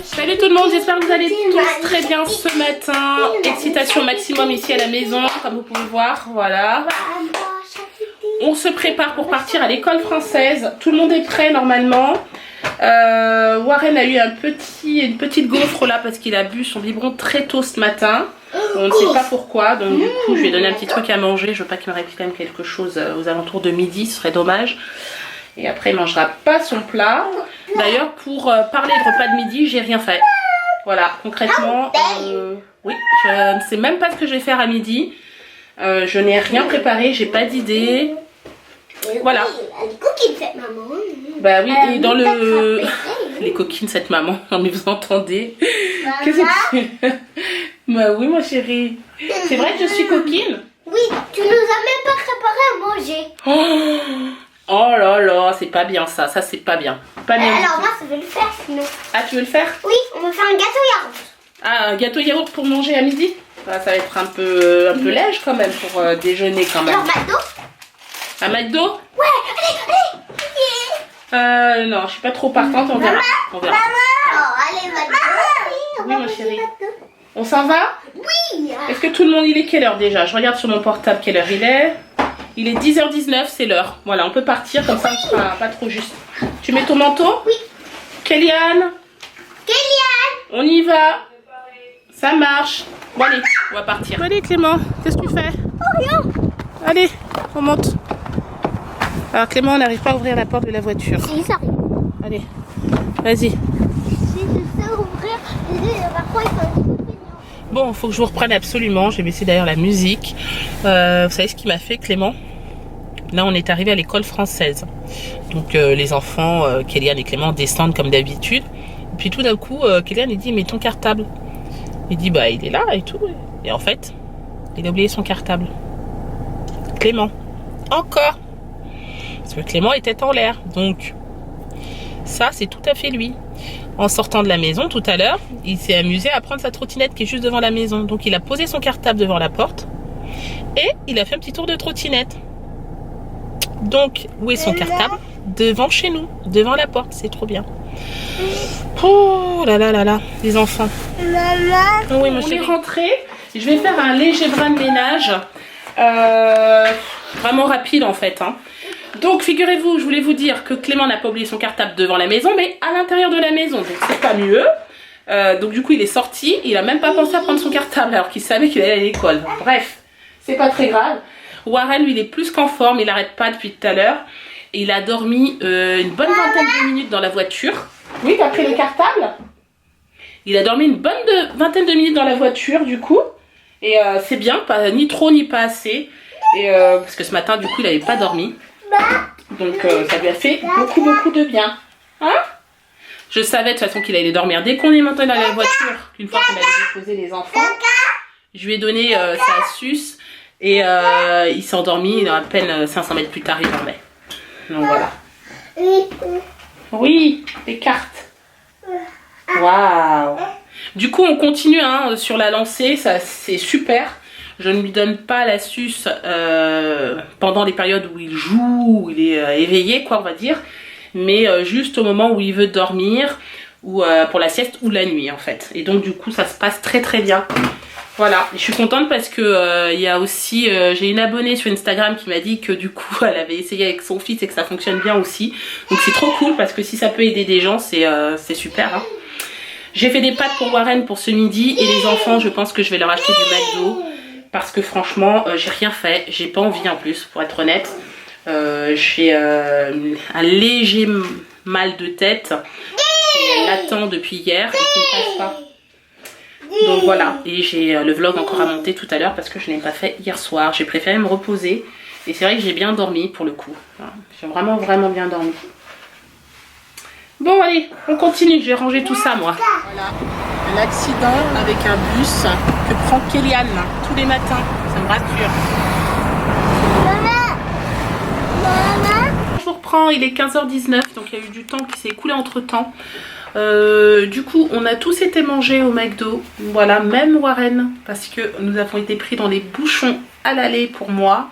Salut tout le monde, j'espère que vous allez tous très bien ce matin. Excitation maximum ici à la maison, comme vous pouvez voir, voilà. On se prépare pour partir à l'école française. Tout le monde est prêt normalement. Warren a eu une petite gaufre là parce qu'il a bu son biberon très tôt ce matin. On ne sait pas pourquoi, donc du coup je lui ai donné un petit truc à manger. Je veux pas qu'il me répète quand même quelque chose aux alentours de midi, ce serait dommage. Et après il mangera pas son plat. D'ailleurs pour parler de repas de midi, j'ai rien fait. Voilà, concrètement, oui, je ne sais même pas ce que je vais faire à midi. Je n'ai rien préparé, j'ai pas d'idée. Voilà. Les coquines cette maman. Bah oui, et dans le... Les coquines cette maman, non mais vous entendez. Qu'est-ce que tu... Bah oui ma chérie. C'est vrai que je suis coquine? Oui, tu nous as même pas préparé à manger. Oh là là, c'est pas bien ça c'est pas bien. Pas bien. Alors moi je vais le faire sinon. Ah tu veux le faire? Oui, on va faire un gâteau yaourt. Ah, un gâteau yaourt pour manger à midi? Bah, ça va être un peu léger quand même pour déjeuner quand même. Alors McDo? Un McDo? Ouais, allez. Non, je suis pas trop partante, on verra. On verra. Maman, oh, allez McDo. Oui ma chérie. On s'en va? Oui. Est-ce que tout le monde, il est quelle heure déjà? Je regarde sur mon portable quelle heure il est. Il est 10h19, c'est l'heure. Voilà, on peut partir, comme ça on sera pas trop juste. Tu mets ton manteau? Oui. Kéliane? On y va. Ça marche. Bon allez, on va partir. Allez Clément, qu'est-ce que tu fais? Oh rien. Allez, on monte. Alors Clément, on n'arrive pas à ouvrir la porte de la voiture. Si, ça arrive. Allez, vas-y. Si je sais ouvrir, parfois il faut un petit peu de Bon, il faut que je vous reprenne absolument. Je vais baisser d'ailleurs la musique. Vous savez ce qu'il m'a fait Clément? Là, on est arrivé à l'école française. Donc les enfants, Kéliane et Clément, descendent comme d'habitude. Et puis tout d'un coup, Kéliane, il dit, mais ton cartable? Il dit, bah il est là et tout. Et en fait, il a oublié son cartable. Clément. Encore. Parce que Clément était en l'air. Donc, ça, c'est tout à fait lui. En sortant de la maison tout à l'heure, il s'est amusé à prendre sa trottinette qui est juste devant la maison. Donc, il a posé son cartable devant la porte. Et il a fait un petit tour de trottinette. Donc, où est son cartable? Devant chez nous, devant la porte. C'est trop bien. Oh là là là là, les enfants. Maman. Oui, on est rentré. Je vais faire un léger brin de ménage. Vraiment rapide en fait. Hein. Donc, figurez-vous, je voulais vous dire que Clément n'a pas oublié son cartable devant la maison, mais à l'intérieur de la maison. Donc, c'est pas mieux. Donc, du coup, il est sorti. Il a même pas pensé à prendre son cartable alors qu'il savait qu'il allait à l'école. Bref, c'est pas très grave. Warren, lui, il est plus qu'en forme. Il n'arrête pas depuis tout à l'heure. Et il a dormi une bonne vingtaine de minutes dans la voiture. Oui, t'as pris le cartable? Il a dormi une bonne vingtaine de minutes dans la voiture, du coup. Et c'est bien, pas, ni trop ni pas assez. Et, parce que ce matin, du coup, il n'avait pas dormi. Donc, ça lui a fait beaucoup de bien. Hein? Je savais de toute façon qu'il allait dormir dès qu'on est monté dans la voiture. Une fois qu'on avait déposé les enfants, je lui ai donné sa suce. Et il s'est endormi. À peine 500 mètres plus tard, il dormait. Donc voilà. Oui, les cartes. Waouh. Du coup, on continue hein, sur la lancée. Ça, c'est super. Je ne lui donne pas la suce pendant les périodes où il joue, où il est éveillé, quoi, on va dire. Mais juste au moment où il veut dormir, ou pour la sieste, ou la nuit, en fait. Et donc, du coup, ça se passe très bien. Voilà, je suis contente parce que il y a aussi, j'ai une abonnée sur Instagram qui m'a dit que du coup elle avait essayé avec son fils et que ça fonctionne bien aussi. Donc c'est trop cool parce que si ça peut aider des gens, c'est super. Hein. J'ai fait des pâtes pour Warren pour ce midi et les enfants, je pense que je vais leur acheter du McDo parce que franchement, j'ai rien fait, j'ai pas envie en plus pour être honnête. J'ai un léger mal de tête qui l'attend depuis hier et qui ne passe pas. Donc voilà, et j'ai le vlog encore à monter tout à l'heure parce que je n'ai pas fait hier soir. J'ai préféré me reposer et c'est vrai que j'ai bien dormi pour le coup. J'ai vraiment bien dormi. Bon allez, on continue, je vais ranger tout ça moi. Voilà, l'accident avec un bus que prend Kéliane tous les matins, ça me rassure. Je vous reprends, il est 15h19, donc il y a eu du temps qui s'est écoulé entre temps. Du coup on a tous été mangés au McDo, voilà, même Warren, parce que nous avons été pris dans les bouchons à l'aller pour moi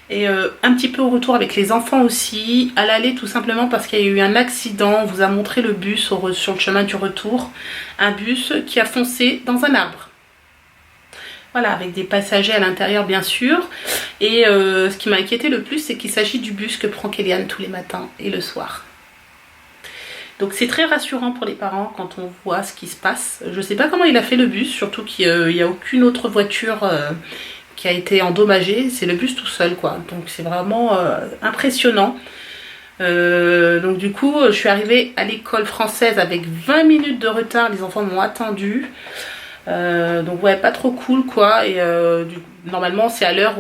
Et un petit peu au retour avec les enfants aussi. À l'aller tout simplement parce qu'il y a eu un accident. On vous a montré le bus sur le chemin du retour. Un bus qui a foncé dans un arbre. Voilà, avec des passagers à l'intérieur bien sûr. Et ce qui m'a inquiété le plus, c'est qu'il s'agit du bus que prend Kélian tous les matins et le soir. Donc c'est très rassurant pour les parents quand on voit ce qui se passe. Je sais pas comment il a fait le bus, surtout qu'il n'y a aucune autre voiture qui a été endommagée. C'est le bus tout seul quoi. Donc c'est vraiment impressionnant. Donc du coup je suis arrivée à l'école française avec 20 minutes de retard. Les enfants m'ont attendu. Donc ouais, pas trop cool quoi. Et normalement c'est à l'heure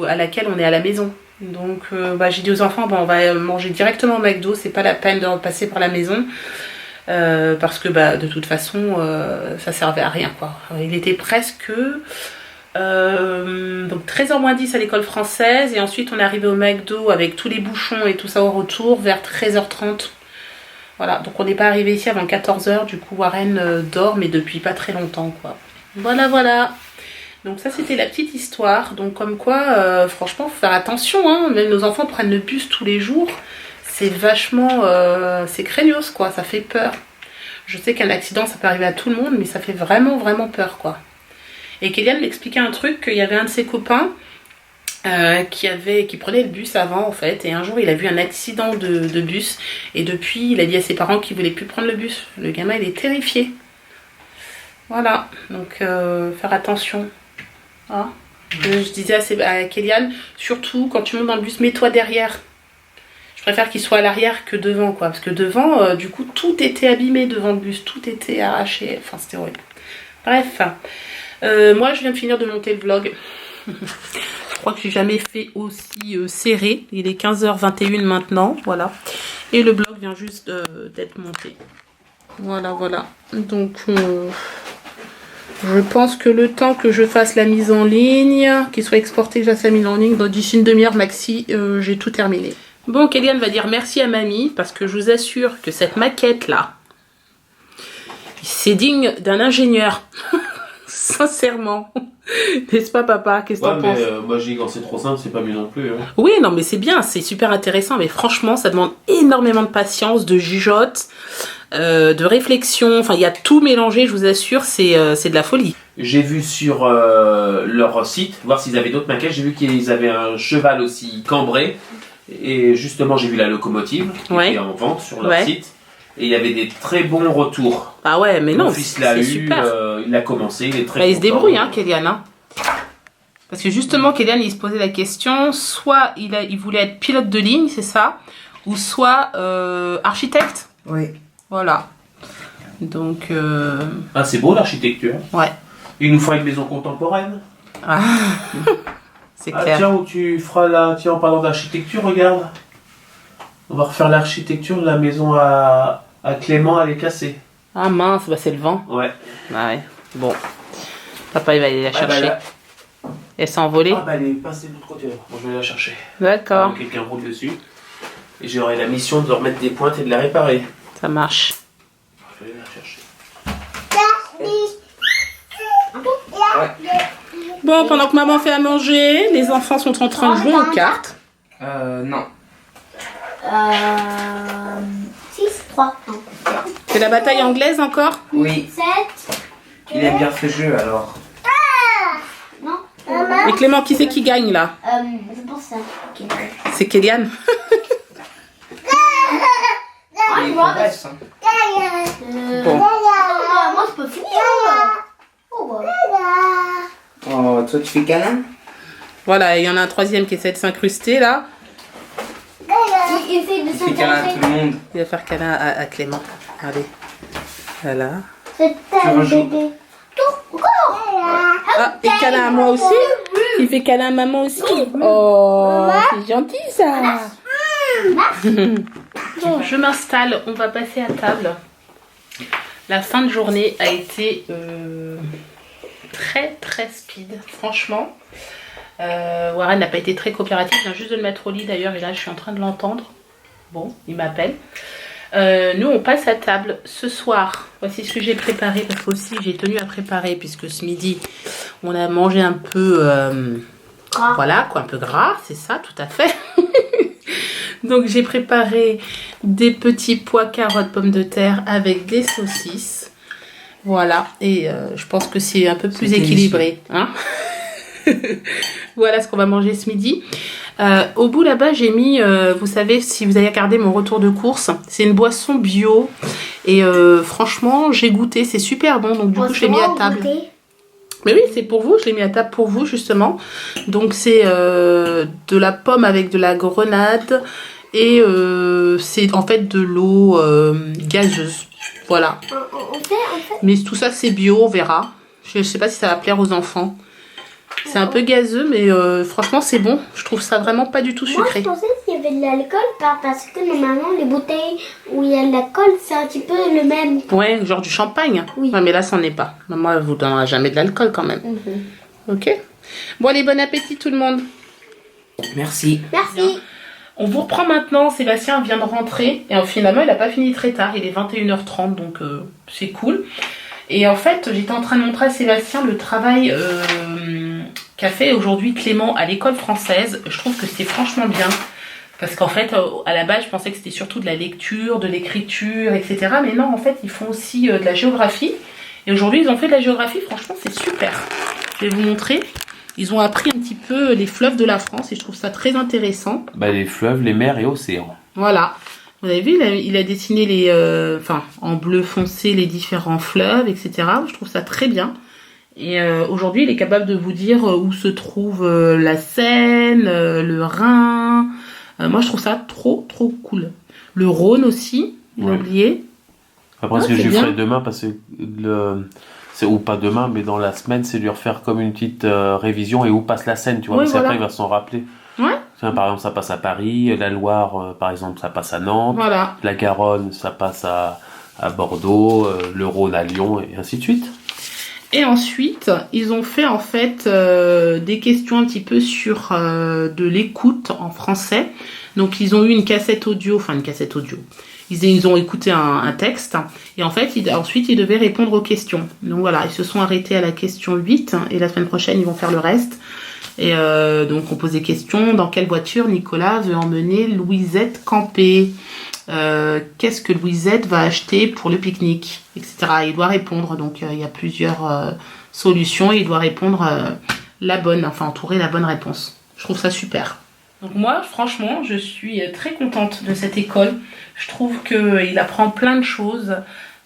à laquelle on est à la maison. Donc j'ai dit aux enfants, bon, on va manger directement au McDo, c'est pas la peine de repasser par la maison. Parce que de toute façon ça servait à rien quoi. Il était presque donc 13h moins 10 à l'école française. Et ensuite on est arrivé au McDo avec tous les bouchons et tout ça au retour vers 13h30. Voilà, donc on n'est pas arrivé ici avant 14h. Du coup Warren dort mais depuis pas très longtemps quoi. Voilà. Donc ça c'était la petite histoire. Donc comme quoi franchement faut faire attention hein. Même nos enfants prennent le bus tous les jours. C'est vachement c'est craignos quoi, ça fait peur. Je sais qu'un accident ça peut arriver à tout le monde, mais ça fait vraiment peur quoi. Et Kélian m'expliquait un truc, qu'il y avait un de ses copains qui prenait le bus avant en fait. Et un jour il a vu un accident de bus. Et depuis il a dit à ses parents qu'il voulait plus prendre le bus. Le gamin il est terrifié. Voilà, donc faire attention. Hein. Je disais à Kélian, surtout quand tu montes dans le bus, mets-toi derrière. Je préfère qu'il soit à l'arrière que devant quoi. Parce que devant, du coup, tout était abîmé devant le bus. Tout était arraché. Enfin, c'était horrible. Bref. Moi, je viens de finir de monter le vlog. Je crois que j'ai jamais fait aussi serré. Il est 15h21 maintenant. Voilà. Et le vlog vient juste d'être monté. Voilà. Donc... je pense que le temps que je fasse la mise en ligne, qu'il soit exporté, que je fasse la mise en ligne, d'ici une demi-heure maxi, j'ai tout terminé. Bon, Kélian va dire merci à mamie, parce que je vous assure que cette maquette-là, c'est digne d'un ingénieur. Sincèrement. N'est-ce pas papa? Qu'est-ce que t'en penses? Moi je dis quand c'est trop simple, c'est pas mieux non plus. Hein. Oui, non mais c'est bien, c'est super intéressant, mais franchement, ça demande énormément de patience, de jugeote. De réflexion, enfin il y a tout mélangé, je vous assure, c'est de la folie. J'ai vu sur leur site, voir s'ils avaient d'autres maquettes, j'ai vu qu'ils avaient un cheval aussi cambré, et justement j'ai vu la locomotive qui était en vente sur leur site, et il y avait des très bons retours. Ah ouais, mais non, mon fils l'a eu, super. Il a commencé, il est très content. Il se débrouille, hein, Kélian. Hein. Parce que justement, Kélian, il se posait la question, soit il voulait être pilote de ligne, c'est ça, ou soit architecte. Oui. Voilà. Donc... Ah, c'est beau l'architecture. Ouais. Il nous fera une maison contemporaine. Ah. C'est clair. Tiens, où tu feras la... Tiens, en parlant d'architecture, regarde. On va refaire l'architecture de la maison à Clément, elle est cassée. Ah mince, c'est le vent. Ouais. Ah ouais. Bon. Papa, il va aller la chercher. Elle s'est envolée. Ah elle est passée de l'autre côté. Bon, je vais la chercher. D'accord. Quelqu'un roule dessus. Et j'aurai la mission de remettre des pointes et de la réparer. Ça marche. Je vais la chercher. Bon, pendant que maman fait à manger, les enfants sont en train de jouer aux cartes. Non. 6, 3, C'est la bataille anglaise encore? Oui. 7. Il aime bien ce jeu alors. Non. Et Clément, qui c'est qui gagne là? C'est pour ça. Ok. C'est Kélian. Il progresse. Hein. Bon. Moi, je peux finir. Oh, Oh, toi tu fais câlin? Voilà, il y en a un troisième qui essaie de s'incruster là. Il essaie de Il fait câlin à tout le monde. Il va faire câlin à Clément. Allez. Voilà. C'est un bébé. Tout encore. Ah, et câlin à moi aussi? Il fait câlin à maman aussi? Oh, c'est gentil ça. Bon, je m'installe, on va passer à table. La fin de journée a été très speed, franchement. Warren n'a pas été très coopératif, il vient juste de le mettre au lit d'ailleurs, et là je suis en train de l'entendre. Bon, il m'appelle. Nous on passe à table ce soir. Voici ce que j'ai préparé, parce que aussi j'ai tenu à préparer, puisque ce midi on a mangé un peu Gras. Voilà, quoi, un peu gras, c'est ça, tout à fait. Donc j'ai préparé des petits pois, carottes, pommes de terre avec des saucisses. Voilà, et je pense que c'est un peu plus équilibré. Hein. Voilà ce qu'on va manger ce midi. Au bout là-bas, j'ai mis, vous savez, si vous avez regardé mon retour de course, c'est une boisson bio. Et franchement, j'ai goûté, c'est super bon. Donc du coup, je l'ai mis à table. Mais oui, c'est pour vous, je l'ai mis à table pour vous justement. Donc c'est de la pomme avec de la grenade. Et c'est en fait de l'eau gazeuse. Voilà. Mais tout ça, c'est bio, on verra. Je sais pas si ça va plaire aux enfants. C'est un peu gazeux, mais franchement, c'est bon. Je trouve ça vraiment pas du tout sucré. Moi, je pensais qu'il y avait de l'alcool, parce que normalement, les bouteilles où il y a de l'alcool, c'est un petit peu le même. Ouais, genre du champagne. Oui. Ouais, mais là, ça n'en est pas. Maman, elle vous donnera jamais de l'alcool quand même. Ok. Bon, allez, bon appétit tout le monde. Merci. Merci. On vous reprend maintenant. Sébastien vient de rentrer. Et finalement, il n'a pas fini très tard. Il est 21h30, donc c'est cool. Et en fait, j'étais en train de montrer à Sébastien le travail qu'a fait aujourd'hui Clément à l'école française. Je trouve que c'est franchement bien. Parce qu'en fait, à la base, je pensais que c'était surtout de la lecture, de l'écriture, etc. Mais non, en fait, ils font aussi de la géographie. Et aujourd'hui, ils ont fait de la géographie. Franchement, c'est super. Je vais vous montrer. Ils ont appris un petit peu les fleuves de la France. Et je trouve ça très intéressant. Bah, les fleuves, les mers et océans. Voilà. Vous avez vu, il a dessiné les, en bleu foncé les différents fleuves, etc. Je trouve ça très bien. Et aujourd'hui, il est capable de vous dire où se trouve la Seine, le Rhin. Moi, je trouve ça trop cool. Le Rhône aussi, il a oublié. Après, ce que je ferai demain, parce que c'est ou pas demain, mais dans la semaine, c'est lui refaire comme une petite révision et où passe la Seine, tu vois. Oui, parce voilà. qu'après, il va s'en rappeler. Ouais. Par exemple, ça passe à Paris, la Loire, par exemple, ça passe à Nantes, Voilà. la Garonne, ça passe à Bordeaux, le Rhône à Lyon, et ainsi de suite. Et ensuite, ils ont fait en fait des questions un petit peu sur de l'écoute en français. Donc, ils ont eu une cassette audio. Ils ont écouté un texte et en fait, ensuite, ils devaient répondre aux questions. Donc voilà, ils se sont arrêtés à la question 8 et la semaine prochaine, ils vont faire le reste. Et donc, on pose des questions. Dans quelle voiture Nicolas veut emmener Louisette camper qu'est-ce que Louisette va acheter pour le pique-nique, etc. Il doit répondre. Donc, il y a plusieurs solutions et il doit répondre entourer la bonne réponse. Je trouve ça super. Donc moi, franchement, je suis très contente de cette école. Je trouve qu'il apprend plein de choses.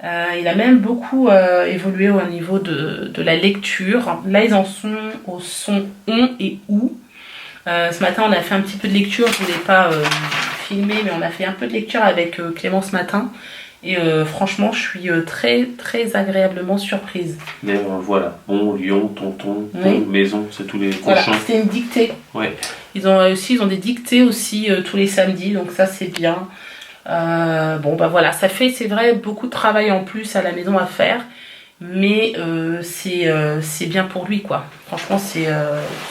Il a même beaucoup évolué au niveau de la lecture. Là, ils en sont au son on et ou. Ce matin, on a fait un petit peu de lecture. Je ne voulais pas filmer, mais on a fait un peu de lecture avec Clément ce matin. Et franchement, je suis très agréablement surprise. Mais voilà, bon, lion, tonton, maison, c'est tous les cochons. Voilà, c'était une dictée. Ouais. Ils ont des dictées aussi tous les samedis, donc ça c'est bien. Bon bah voilà, ça fait, c'est vrai, beaucoup de travail en plus à la maison à faire, mais c'est bien pour lui quoi. Franchement c'est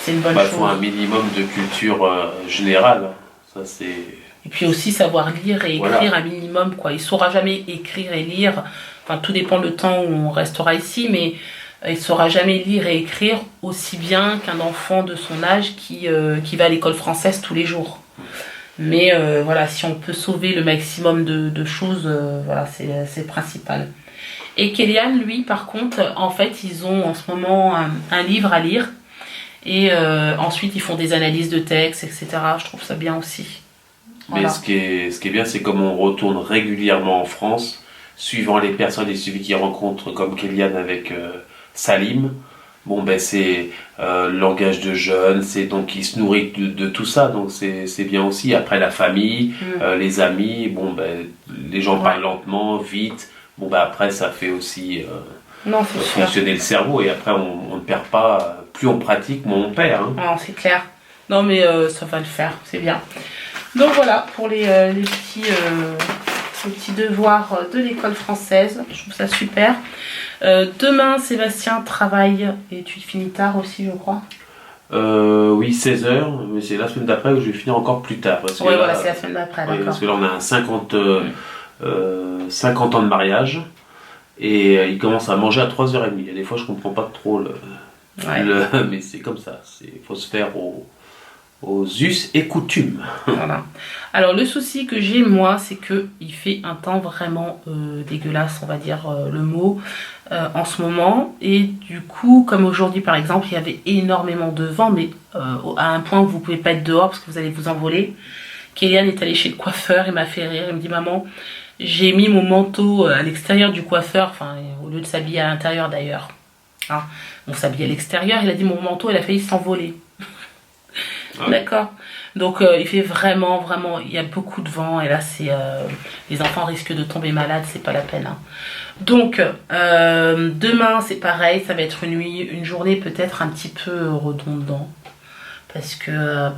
une bonne chose. Il faut un minimum de culture générale, ça c'est... Et puis aussi savoir lire et écrire un minimum quoi. Il saura jamais écrire et lire, enfin tout dépend le temps où on restera ici, mais il saura jamais lire et écrire aussi bien qu'un enfant de son âge qui va à l'école française tous les jours. Mais voilà, si on peut sauver le maximum de choses, voilà, c'est le principal. Et Kélian, lui, par contre, en fait, ils ont en ce moment un livre à lire. Et ensuite, ils font des analyses de texte, etc. Je trouve ça bien aussi. Voilà. Mais ce qui est bien, c'est comme on retourne régulièrement en France, suivant les personnes et celui qui rencontre, comme Kélian avec Salim. Bon ben c'est le langage de jeunes, c'est donc il se nourrit de tout ça, donc c'est bien aussi. Après la famille, les amis, bon ben les gens parlent lentement, vite. Bon ben après ça fait aussi fonctionner le cerveau et après on ne perd pas. Plus on pratique, moins on perd. Hein. Non, c'est clair. Non mais ça va le faire, c'est bien. Donc voilà pour les petits devoirs de l'école française. Je trouve ça super. Demain, Sébastien travaille et tu finis tard aussi, je crois. Oui, 16h, mais c'est la semaine d'après où je vais finir encore plus tard. Oui, voilà, c'est la semaine d'après, d'accord. Parce que là, on a 50 ans de mariage et il commence à manger à 3h30. Et des fois, je comprends pas trop le... Ouais. Mais c'est comme ça, il faut se faire aux us et coutumes. Voilà. Alors le souci que j'ai moi, c'est que il fait un temps vraiment dégueulasse, on va dire le mot, en ce moment. Et du coup, comme aujourd'hui par exemple, il y avait énormément de vent, mais à un point où vous pouvez pas être dehors parce que vous allez vous envoler. Kélian est allé chez le coiffeur, il m'a fait rire, il me dit maman, j'ai mis mon manteau à l'extérieur du coiffeur, enfin au lieu de s'habiller à l'intérieur d'ailleurs. Hein, on s'habille à l'extérieur, il a dit mon manteau, il a failli s'envoler. Ah. D'accord. Donc il fait vraiment, il y a beaucoup de vent et là c'est les enfants risquent de tomber malades, c'est pas la peine. Hein. Donc demain c'est pareil, ça va être une journée peut-être un petit peu redondant parce que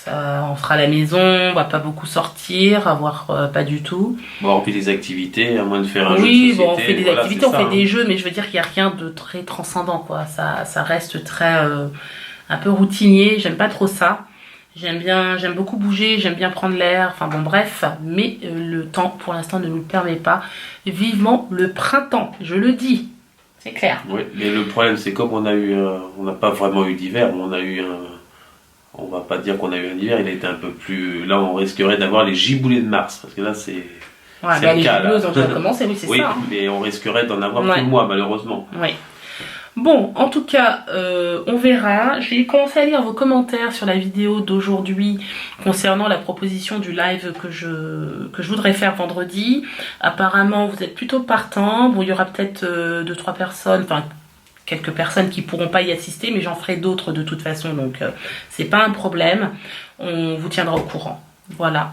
on sera à la maison, on va pas beaucoup sortir, voire pas du tout. Bon, on fait des activités, à moins de faire un jeu de société. Oui, bon, on fait des activités, on fait des jeux, mais je veux dire qu'il n'y a rien de très transcendant, quoi. Ça reste très un peu routinier, j'aime pas trop ça. J'aime beaucoup bouger, j'aime bien prendre l'air, enfin bon bref, mais le temps pour l'instant ne nous le permet pas. Vivement le printemps, je le dis, c'est clair. Oui, mais le problème c'est comme on n'a pas vraiment eu d'hiver, on va pas dire qu'on a eu un hiver, il a été un peu plus... Là, on risquerait d'avoir les giboulées de mars, parce que là, c'est le cas. Les giboulées ont déjà commencé, oui, c'est ça. ça. Oui, mais on risquerait d'en avoir tout le mois, malheureusement. Oui. Bon, en tout cas, on verra. Je vais commencer à lire vos commentaires sur la vidéo d'aujourd'hui concernant la proposition du live que je voudrais faire vendredi. Apparemment, vous êtes plutôt partants. Bon, il y aura peut-être 2-3 personnes, enfin... quelques personnes qui pourront pas y assister, mais j'en ferai d'autres de toute façon, donc c'est pas un problème. On vous tiendra au courant. Voilà.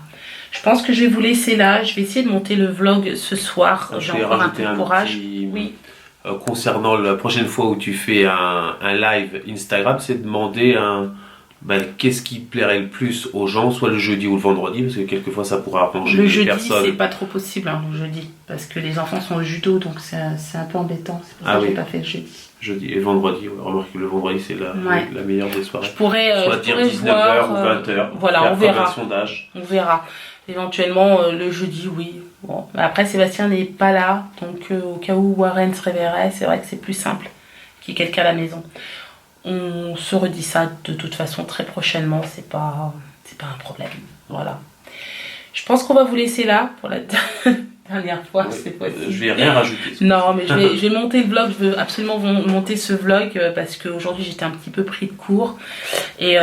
Je pense que je vais vous laisser là. Je vais essayer de monter le vlog ce soir. J'ai encore un peu de courage. Oui. Concernant la prochaine fois où tu fais un live Instagram, c'est de demander qu'est-ce qui plairait le plus aux gens, soit le jeudi ou le vendredi, parce que quelquefois ça pourra arranger les personnes. Le jeudi, c'est pas trop possible, hein, le jeudi, parce que les enfants sont au judo, donc c'est un peu embêtant. C'est pour ça que j'ai pas fait le jeudi. Jeudi et vendredi, remarque que le vendredi c'est la meilleure des soirées. Je pourrais dire 19h ou 20h. Voilà, on verra. Sondage. On verra. Éventuellement le jeudi, oui. Bon. Après, Sébastien n'est pas là, donc au cas où Warren se réveillerait, c'est vrai que c'est plus simple qu'il y ait quelqu'un à la maison. On se redit ça de toute façon très prochainement, c'est pas un problème. Voilà. Je pense qu'on va vous laisser là pour la dernière fois, cette fois-ci. Je vais rien rajouter. Non, mais je vais monter le vlog, je veux absolument monter ce vlog parce qu'aujourd'hui j'étais un petit peu pris de court. Et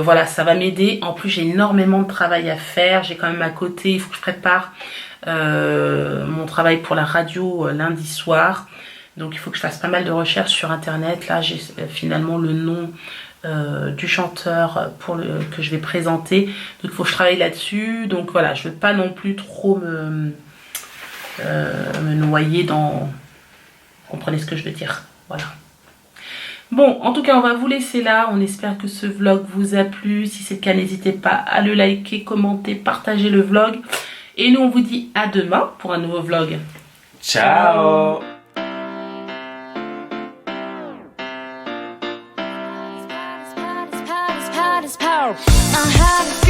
voilà, ça va m'aider. En plus, j'ai énormément de travail à faire. J'ai quand même à côté, il faut que je prépare mon travail pour la radio lundi soir. Donc il faut que je fasse pas mal de recherches sur internet. Là j'ai finalement le nom du chanteur que je vais présenter. Donc il faut que je travaille là-dessus. Donc voilà, je ne veux pas non plus trop me noyer dans... Vous comprenez ce que je veux dire. Voilà. Bon, en tout cas on va vous laisser là. On espère que ce vlog vous a plu. Si c'est le cas, n'hésitez pas à le liker, commenter, partager le vlog. Et nous on vous dit à demain pour un nouveau vlog. Ciao. Power.